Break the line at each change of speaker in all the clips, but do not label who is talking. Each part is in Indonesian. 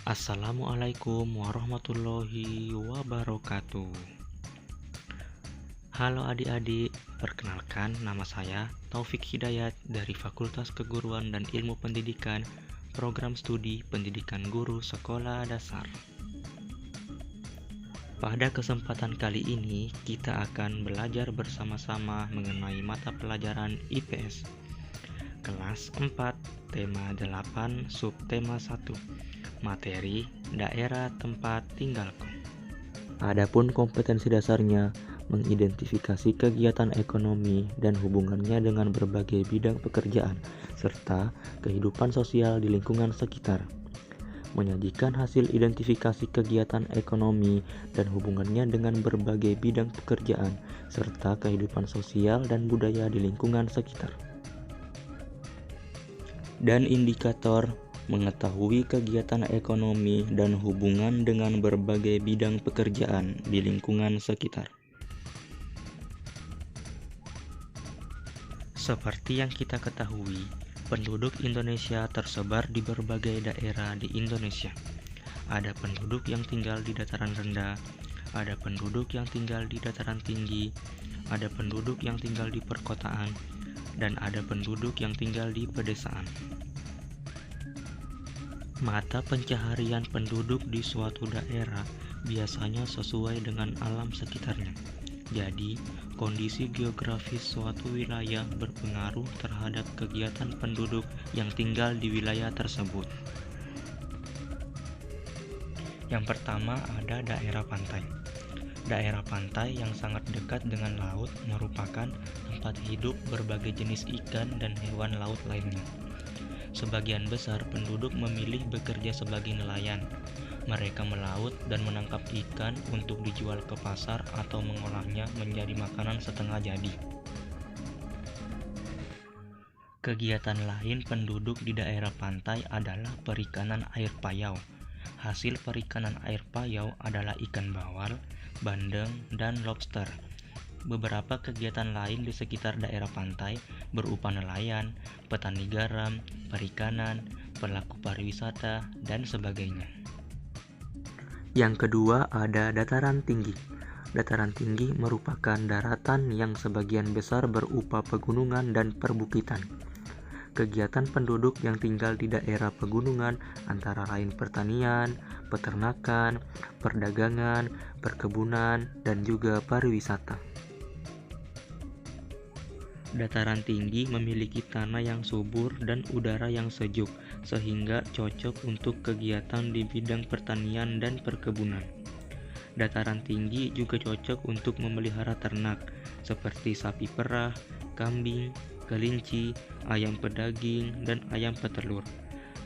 Assalamualaikum warahmatullahi wabarakatuh. Halo adik-adik, perkenalkan nama saya Taufik Hidayat dari Fakultas Keguruan dan Ilmu Pendidikan, Program Studi Pendidikan Guru Sekolah Dasar. Pada kesempatan kali ini, kita akan belajar bersama-sama mengenai mata pelajaran IPS. Kelas 4, tema 8, subtema 1. Materi daerah tempat tinggalku. Adapun kompetensi dasarnya mengidentifikasi kegiatan ekonomi dan hubungannya dengan berbagai bidang pekerjaan serta kehidupan sosial di lingkungan sekitar. Menyajikan hasil identifikasi kegiatan ekonomi dan hubungannya dengan berbagai bidang pekerjaan serta kehidupan sosial dan budaya di lingkungan sekitar. Dan indikator mengetahui kegiatan ekonomi dan hubungan dengan berbagai bidang pekerjaan di lingkungan sekitar. Seperti yang kita ketahui, penduduk Indonesia tersebar di berbagai daerah di Indonesia. Ada penduduk yang tinggal di dataran rendah, ada penduduk yang tinggal di dataran tinggi, ada penduduk yang tinggal di perkotaan, dan ada penduduk yang tinggal di pedesaan. Mata pencaharian penduduk di suatu daerah biasanya sesuai dengan alam sekitarnya. Jadi, kondisi geografis suatu wilayah berpengaruh terhadap kegiatan penduduk yang tinggal di wilayah tersebut. Yang pertama ada daerah pantai. Daerah pantai yang sangat dekat dengan laut merupakan tempat hidup berbagai jenis ikan dan hewan laut lainnya. Sebagian besar penduduk memilih bekerja sebagai nelayan. Mereka melaut dan menangkap ikan untuk dijual ke pasar atau mengolahnya menjadi makanan setengah jadi. Kegiatan lain penduduk di daerah pantai adalah perikanan air payau. Hasil perikanan air payau adalah ikan bawal, bandeng, dan lobster. Beberapa kegiatan lain di sekitar daerah pantai berupa nelayan, petani garam, perikanan, pelaku pariwisata, dan sebagainya. Yang kedua ada dataran tinggi. Dataran tinggi merupakan daratan yang sebagian besar berupa pegunungan dan perbukitan. Kegiatan penduduk yang tinggal di daerah pegunungan antara lain pertanian, peternakan, perdagangan, perkebunan, dan juga pariwisata. Dataran tinggi memiliki tanah yang subur dan udara yang sejuk, sehingga cocok untuk kegiatan di bidang pertanian dan perkebunan. Dataran tinggi juga cocok untuk memelihara ternak, seperti sapi perah, kambing, kelinci, ayam pedaging, dan ayam petelur.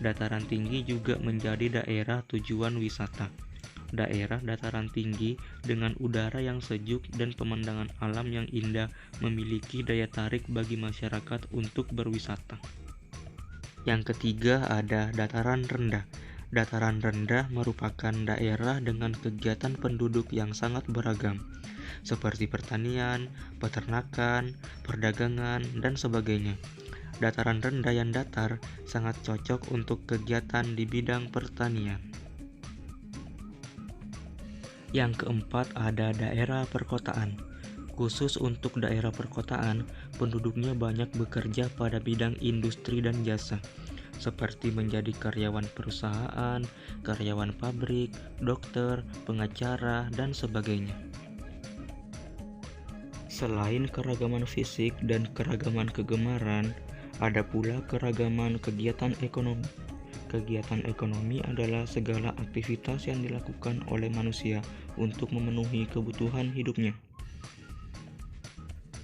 Dataran tinggi juga menjadi daerah tujuan wisata. Daerah dataran tinggi dengan udara yang sejuk dan pemandangan alam yang indah memiliki daya tarik bagi masyarakat untuk berwisata. Yang ketiga ada dataran rendah. Dataran rendah merupakan daerah dengan kegiatan penduduk yang sangat beragam, seperti pertanian, peternakan, perdagangan, dan sebagainya. Dataran rendah yang datar sangat cocok untuk kegiatan di bidang pertanian. Yang keempat ada daerah perkotaan. Khusus untuk daerah perkotaan, penduduknya banyak bekerja pada bidang industri dan jasa, seperti menjadi karyawan perusahaan, karyawan pabrik, dokter, pengacara, dan sebagainya. Selain keragaman fisik dan keragaman kegemaran, ada pula keragaman kegiatan ekonomi. Kegiatan ekonomi adalah segala aktivitas yang dilakukan oleh manusia untuk memenuhi kebutuhan hidupnya.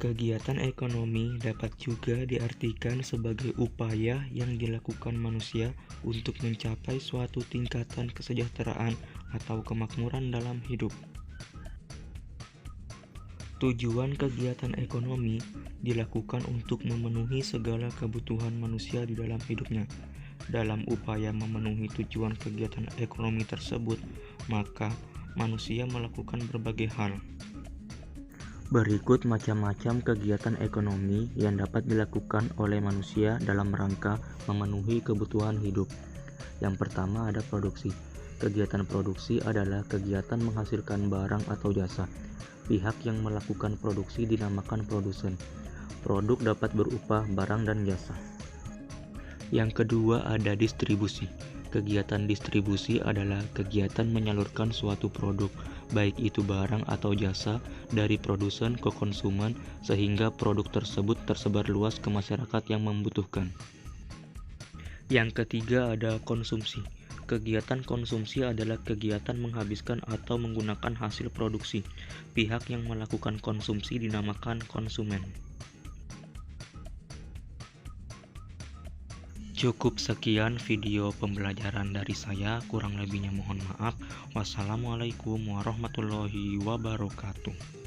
Kegiatan ekonomi dapat juga diartikan sebagai upaya yang dilakukan manusia untuk mencapai suatu tingkatan kesejahteraan atau kemakmuran dalam hidup. Tujuan kegiatan ekonomi dilakukan untuk memenuhi segala kebutuhan manusia di dalam hidupnya. Dalam upaya memenuhi tujuan kegiatan ekonomi tersebut, maka manusia melakukan berbagai hal. Berikut macam-macam kegiatan ekonomi yang dapat dilakukan oleh manusia dalam rangka memenuhi kebutuhan hidup. Yang pertama ada produksi. Kegiatan produksi adalah kegiatan menghasilkan barang atau jasa. Pihak yang melakukan produksi dinamakan produsen. Produk dapat berupa barang dan jasa. Yang kedua ada distribusi. Kegiatan distribusi adalah kegiatan menyalurkan suatu produk, baik itu barang atau jasa, dari produsen ke konsumen sehingga produk tersebut tersebar luas ke masyarakat yang membutuhkan. Yang ketiga ada konsumsi. Kegiatan konsumsi adalah kegiatan menghabiskan atau menggunakan hasil produksi. Pihak yang melakukan konsumsi dinamakan konsumen. Cukup sekian video pembelajaran dari saya, kurang lebihnya mohon maaf. Wassalamualaikum warahmatullahi wabarakatuh.